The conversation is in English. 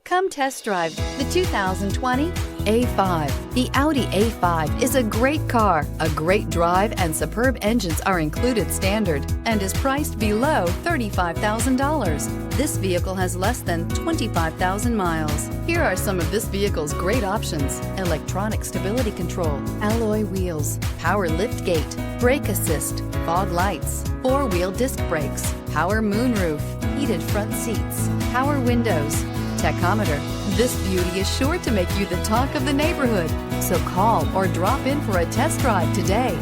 Come test drive the 2020 A5. The Audi A5 is a great car. A great drive and superb engines are included standard and is priced below $35,000. This vehicle has less than 25,000 miles. Here are some of this vehicle's great options: electronic stability control, alloy wheels, power liftgate, brake assist, fog lights, four-wheel disc brakes, power moonroof, heated front seats, power windows, tachometer. This beauty is sure to make you the talk of the neighborhood. So call or drop in for a test drive today.